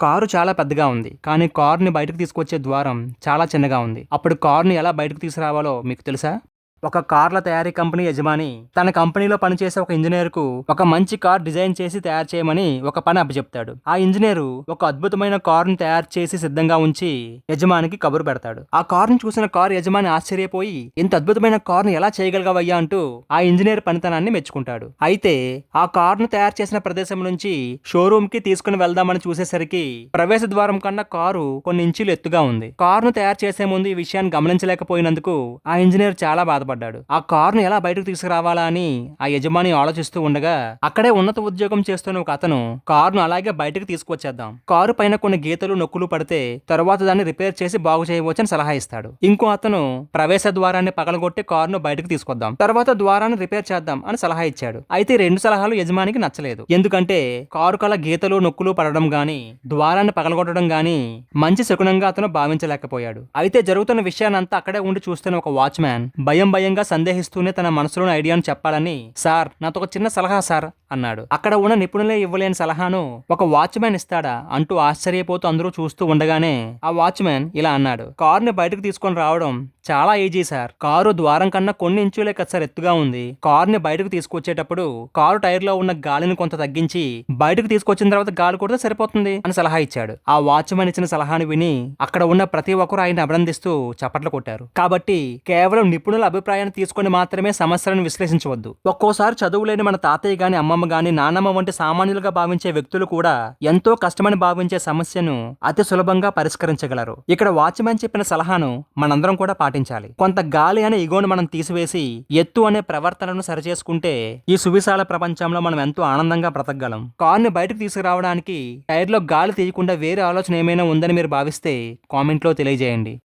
Car చాలా పెద్దగా ఉంది. కానీ కారుని బయటకు తీసుకొచ్చే ద్వారం చాలా చిన్నగా ఉంది. అప్పుడు కారుని ఎలా బయటకు తీసుకురావాలో మీకు తెలుసా? ఒక కార్ల తయారీ కంపెనీ యజమాని తన కంపెనీలో పనిచేసే ఒక ఇంజనీర్‌కు ఒక మంచి కార్ డిజైన్ చేసి తయారు చేయమని ఒక పని అప్పచెప్తాడు. ఆ ఇంజనీరు ఒక అద్భుతమైన కారుని తయారు చేసి సిద్ధంగా ఉంచి యజమానికి కబురు పెడతాడు. ఆ కారుని చూసిన కారు యజమాని ఆశ్చర్యపోయి, "ఇంత అద్భుతమైన కారుని ఎలా చేయగలిగావయ్యా?" అంటూ ఆ ఇంజనీర్ పనితనాన్ని మెచ్చుకుంటాడు. అయితే ఆ కారును తయారు చేసిన ప్రదేశం నుంచి షోరూమ్‌కి తీసుకుని వెళ్దామని చూసేసరికి ప్రవేశ ద్వారం కన్నా కారు కొన్ని ఇంచులు ఎత్తుగా ఉంది. కారును తయారు చేసే ముందు ఈ విషయాన్ని గమనించలేకపోయినందుకు ఆ ఇంజనీర్ చాలా బాధపడ్డాడు. ఆ కారును ఎలా బయటకు తీసుకురావాలా అని ఆ యజమాని ఆలోచిస్తూ ఉండగా అక్కడే ఉన్నత ఉద్యోగం చేస్తున్న ఒక అతను కారును అలాగే బయటకు తీసుకొచ్చేద్దాం, కారు పైన కొన్ని గీతలు నొక్కులు పడితే తర్వాత దాన్ని రిపేర్ చేసి బాగు చేయవచ్చని సలహా ఇస్తాడు. ఇంకో అతను ప్రవేశ ద్వారాన్ని పగలగొట్టి కారును బయటకు తీసుకొద్దాం, తర్వాత ద్వారాన్ని రిపేర్ చేద్దాం అని సలహా ఇచ్చాడు. అయితే ఈ రెండు సలహాలు యజమానికి నచ్చలేదు. ఎందుకంటే కారు కల గీతలు నొక్కులు పడడం గాని ద్వారాన్ని పగలగొట్టడం గాని మంచి శకునంగా అతను భావించలేకపోయాడు. అయితే జరుగుతున్న విషయాన్నంతా అక్కడే ఉండి చూస్తున్న ఒక వాచ్మ్యాన్ భయంగా సందేహిస్తూనే తన మనసులోని ఐడియాను చెప్పాలని, "సార్, నాతో ఒక చిన్న సలహా సార్" అన్నాడు. అక్కడ ఉన్న నిపుణులే ఇవ్వలేని సలహాను ఒక వాచ్మ్యాన్ ఇస్తాడా అంటూ ఆశ్చర్యపోతూ అందరూ చూస్తూ ఉండగానే ఆ వాచ్మ్యాన్ ఇలా అన్నాడు, "కారుని బయటకు తీసుకొని రావడం చాలా ఈజీ సార్. కారు ద్వారం కన్నా కొన్ని ఇంచులే కదా సార్ ఎత్తుగా ఉంది. కారుని బయటకు తీసుకొచ్చేటప్పుడు కారు టైర్ లో ఉన్న గాలిని కొంత తగ్గించి బయటకు తీసుకొచ్చిన తర్వాత గాలి కొడితే సరిపోతుంది" అని సలహా ఇచ్చాడు. ఆ వాచ్మ్యాన్ ఇచ్చిన సలహాను విని అక్కడ ఉన్న ప్రతి ఒక్కరూ ఆయన అభినందిస్తూ చప్పట్లు కొట్టారు. కాబట్టి కేవలం నిపుణుల అభిప్రాయాన్ని తీసుకొని మాత్రమే సమస్యలను విశ్లేషించవద్దు. ఒక్కోసారి చదువులేని మన తాతయ్య గాని, అమ్మమ్మ గాని, నానమ్మ వంటి సామాన్యులుగా భావించే వ్యక్తులు కూడా ఎంతో కష్టమని భావించే సమస్యను అతి సులభంగా పరిష్కరించగలరు. ఇక్కడ వాచ్మ్యాన్ చెప్పిన సలహాను మనందరం కూడా పాటించాలి. కొంత గాలి అనే ఇగోను మనం తీసివేసి ఎత్తు అనే ప్రవర్తనను సరిచేసుకుంటే ఈ సువిశాల ప్రపంచంలో మనం ఎంతో ఆనందంగా బ్రతకగలం. కారుని బయటకు తీసుకురావడానికి టైర్లో గాలి తీయకుండా వేరే ఆలోచన ఏమైనా ఉందని మీరు భావిస్తే కామెంట్లో తెలియజేయండి.